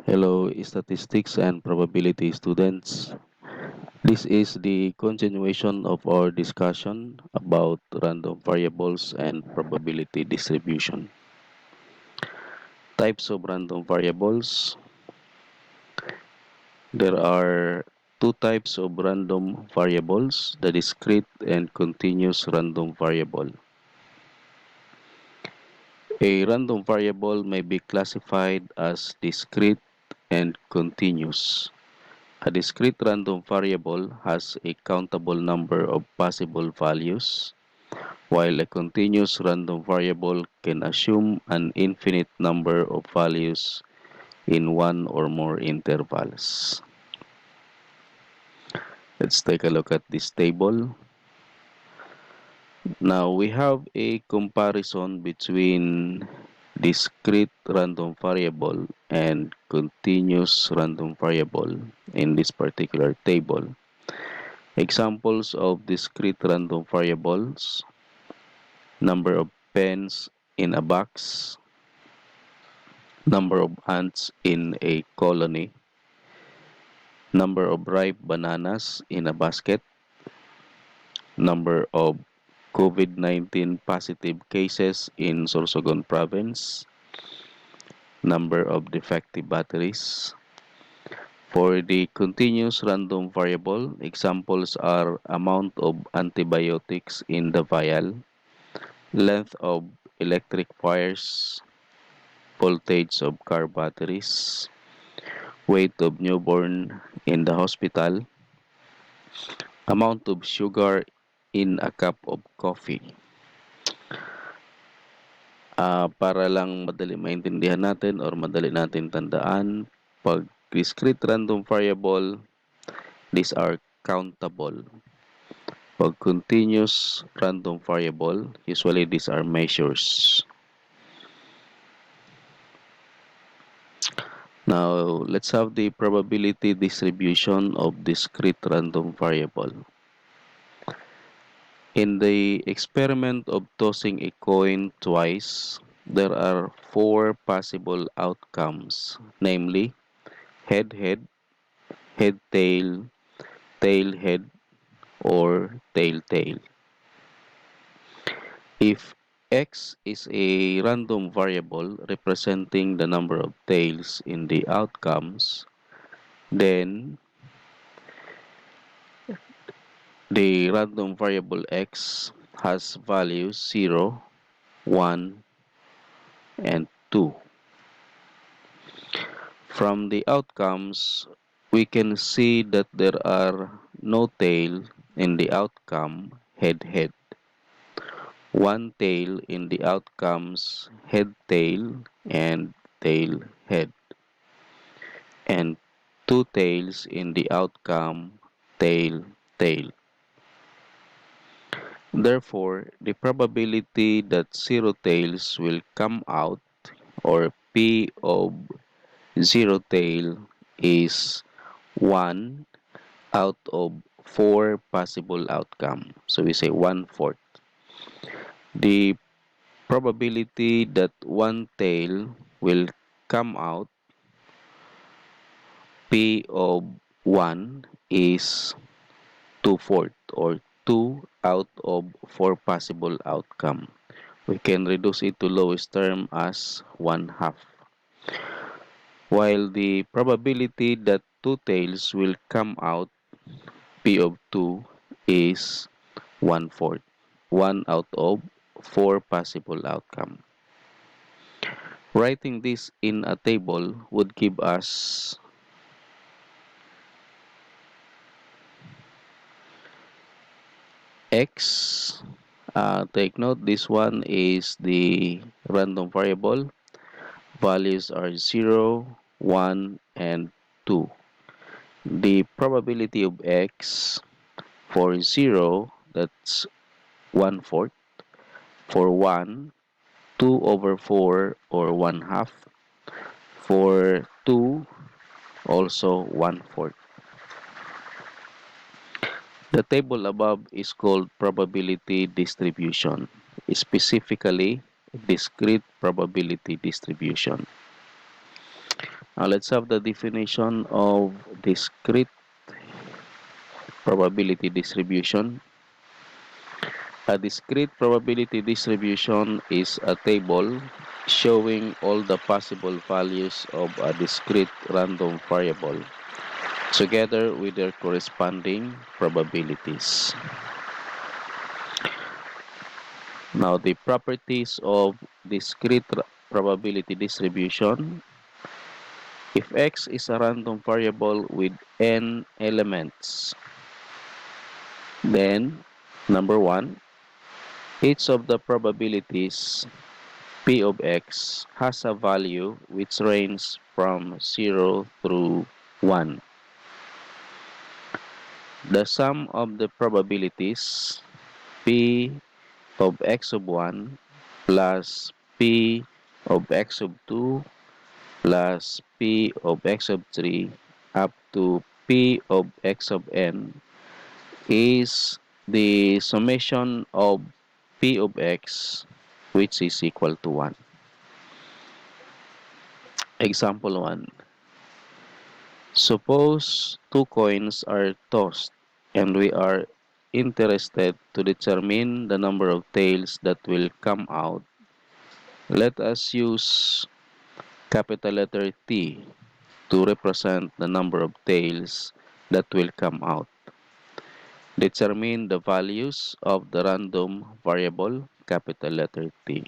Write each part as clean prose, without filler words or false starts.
Hello, statistics and probability students. This is the continuation of our discussion about random variables and probability distribution. Types of random variables. There are two types of random variables, the discrete and continuous random variable. A random variable may be classified as discrete and continuous. A discrete random variable has a countable number of possible values, while a continuous random variable can assume an infinite number of values in one or more intervals. Let's take a look at this table. Now we have a comparison between discrete random variable and continuous random variable in this particular table. Examples of discrete random variables: number of pens in a box, number of ants in a colony, number of ripe bananas in a basket, number of COVID-19 positive cases in Sorsogon province, number of defective batteries. For the continuous random variable, examples are amount of antibiotics in the vial, length of electric wires, voltage of car batteries, weight of newborn in the hospital, amount of sugar in a cup of coffee. Para lang madali maintindihan natin or madali natin tandaan, pag discrete random variable, these are countable. Pag continuous random variable, usually these are measures. Now, let's have the probability distribution of discrete random variable. In the experiment of tossing a coin twice, there are four possible outcomes, namely head-head, head-tail, tail-head, or tail-tail. If x is a random variable representing the number of tails in the outcomes, then the random variable x has values 0, 1, and 2. From the outcomes, we can see that there are no tail in the outcome head-head, one tail in the outcomes head-tail and tail-head, and two tails in the outcome tail-tail. Therefore, the probability that zero tails will come out, or P of zero tail, is 1 out of 4 possible outcome. So we say 1/4. The probability that one tail will come out, P of 1, is 2/4 or 2 out of 4 possible outcome. We can reduce it to lowest term as 1/2. While the probability that two tails will come out, P of 2, is 1/4, 1 out of 4 possible outcome. Writing this in a table would give us x. Take note, this one is the random variable. Values are 0, 1, and 2. The probability of x for 0, that's 1/4. For 1, 2 over 4 or 1/2. For 2, also 1/4. The table above is called probability distribution, specifically discrete probability distribution. Let's have the definition of discrete probability distribution. A discrete probability distribution is a table showing all the possible values of a discrete random variable together with their corresponding probabilities. Now, the properties of discrete probability distribution. If x is a random variable with n elements, then number one, each of the probabilities p of x has a value which ranges from 0 through 1. The sum of the probabilities p of x of 1 plus p of x of 2 plus p of x of 3 up to p of x of n is the summation of p of x, which is equal to 1. Example 1. Suppose two coins are tossed and we are interested to determine the number of tails that will come out. Let us use capital letter T to represent the number of tails that will come out. Determine the values of the random variable, capital letter T.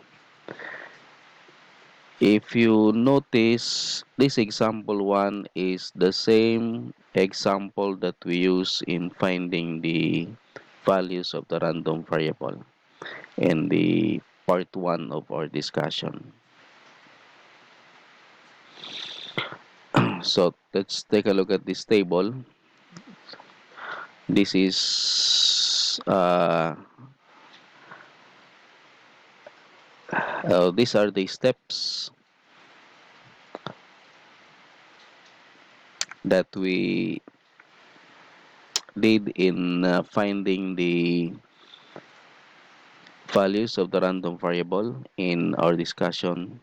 If you notice, this example 1 is the same example that we use in finding the values of the random variable in the part 1 of our discussion. So let's take a look at this table. This is these are the steps that we did in finding the values of the random variable in our discussion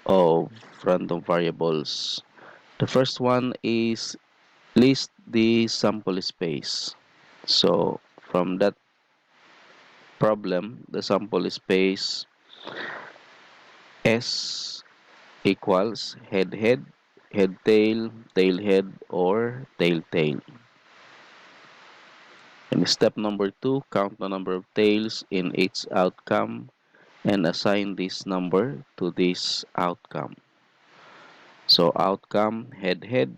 of random variables. The first one is list the sample space. So from that problem, the sample space S equals head head, head tail, tail head, or tail tail. And step number 2, count the number of tails in each outcome and assign this number to this outcome. So outcome head head,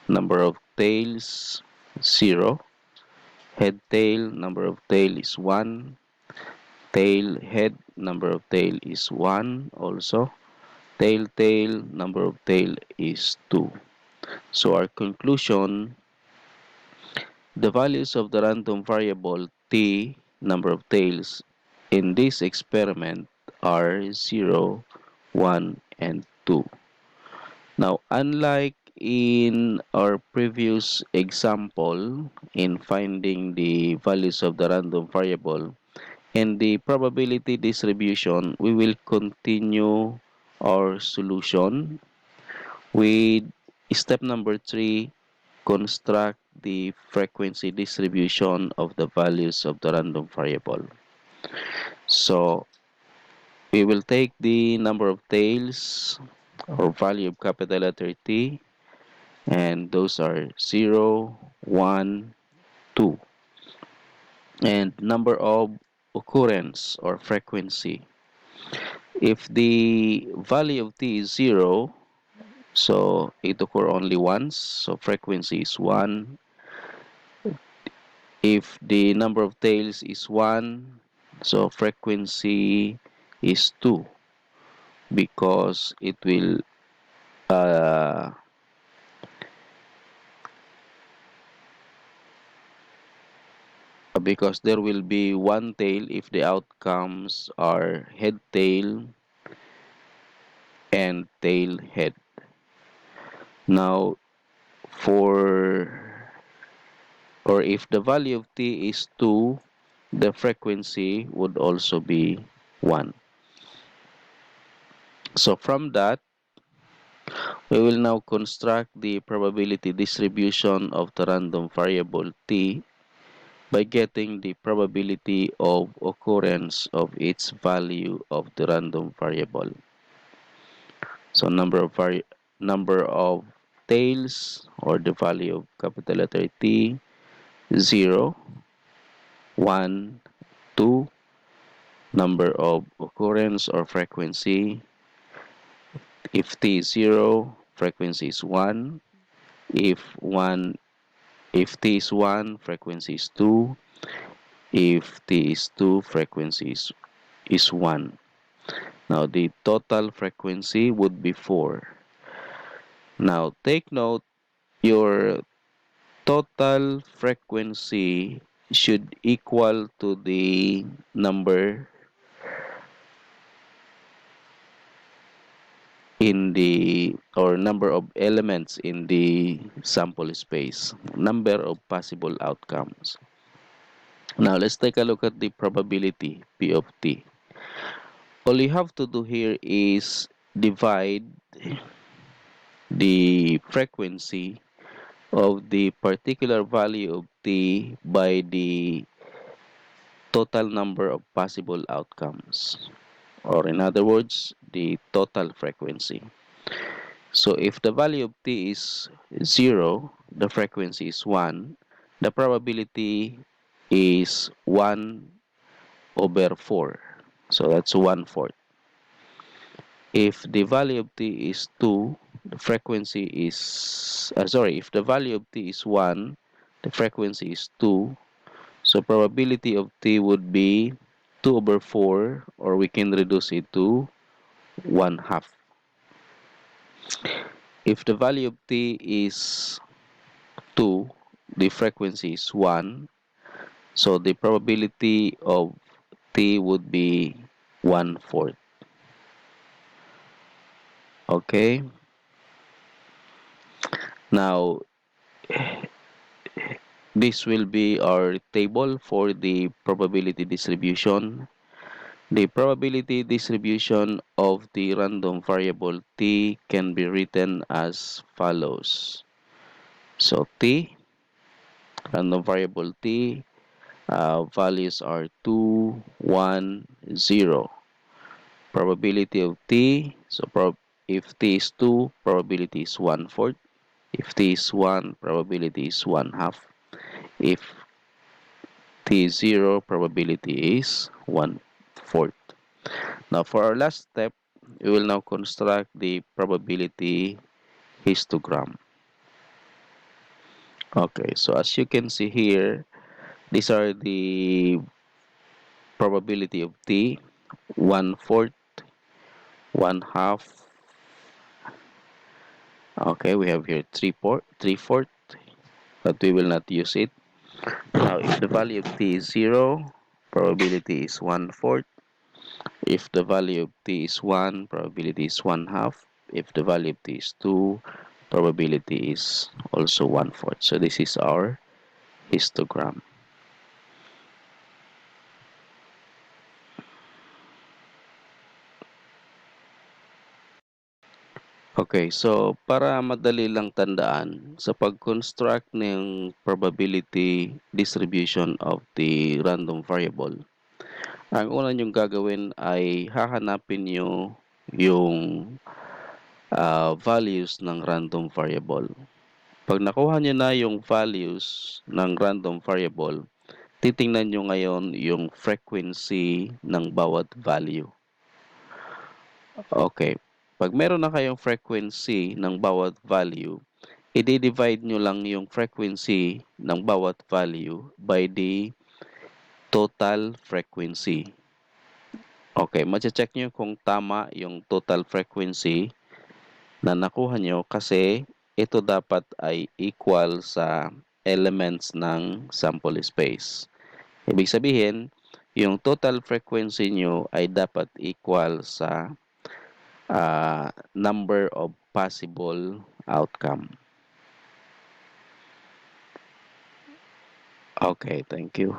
number of tails 0, head tail, number of tail is 1, tail head, number of tail is 1 also, tail tail, number of tail is 2. So our conclusion, the values of the random variable t, number of tails, in this experiment are 0, 1, and 2. Now, unlike in our previous example in finding the values of the random variable, in the probability distribution, we will continue our solution with step number 3, construct the frequency distribution of the values of the random variable. So, we will take the number of tails or value of capital letter T, and those are 0, 1, 2. And number of occurrence or frequency. If the value of T is 0, so it occurs only once, so frequency is 1. If the number of tails is 1, so frequency is 2 because it will uh, because there will be one tail if the outcomes are head tail and tail head. Now for or if the value of t is 2, the frequency would also be 1. So from that, We will now construct the probability distribution of the random variable t by getting the probability of occurrence of each value of the random variable. So number of tails, or the value of capital letter T, 0, 1, 2. Number of occurrence or frequency, if T is 0, frequency is 1. If 1 if T is 1, frequency is 2. If T is 2, frequency is 1. Now the total frequency would be 4. Now take note, your total frequency should equal to the number in the or number of elements in the sample space, number of possible outcomes. Now let's take a look at the probability P of t. All you have to do here is divide the frequency of the particular value of t by the total number of possible outcomes, or in other words, the total frequency. So if the value of t is 0, the frequency is 1, the probability is 1 over 4. So that's 1/4. If the value of t is 2, the frequency is, if the value of t is 1, the frequency is 2. So probability of t would be 2 over 4, or we can reduce it to 1/2. If the value of t is 2, the frequency is 1, so the probability of t would be 1/4. Okay? Now, this will be our table for the probability distribution. The probability distribution of the random variable t can be written as follows. So t, random variable t, values are 2, 1, 0. Probability of t, so if t is 2, probability is 1/4. If t is 1, probability is 1/2. If t is 0, probability is 1/4. Now for our last step, we will now construct the probability histogram. Okay, so as you can see here, these are the probability of t: 1/4, 1/2. Okay, we have here 3/4, but we will not use it. Now, if the value of t is 0, probability is 1/4. If the value of t is 1, probability is 1/2. If the value of t is 2, probability is also 1/4. So this is our histogram. Okay, so para madali lang tandaan, sa pag-construct ng probability distribution of the random variable, ang una niyong gagawin ay hahanapin niyo yung values ng random variable. Pag nakuha niyo na yung values ng random variable, titingnan niyo ngayon yung frequency ng bawat value. Okay. Pag meron na kayong frequency ng bawat value, i-divide nyo lang yung frequency ng bawat value by the total frequency. Okay, check nyo kung tama yung total frequency na nakuha nyo, kasi ito dapat ay equal sa elements ng sample space. Ibig sabihin, yung total frequency nyo ay dapat equal sa number of possible outcome. Okay, thank you.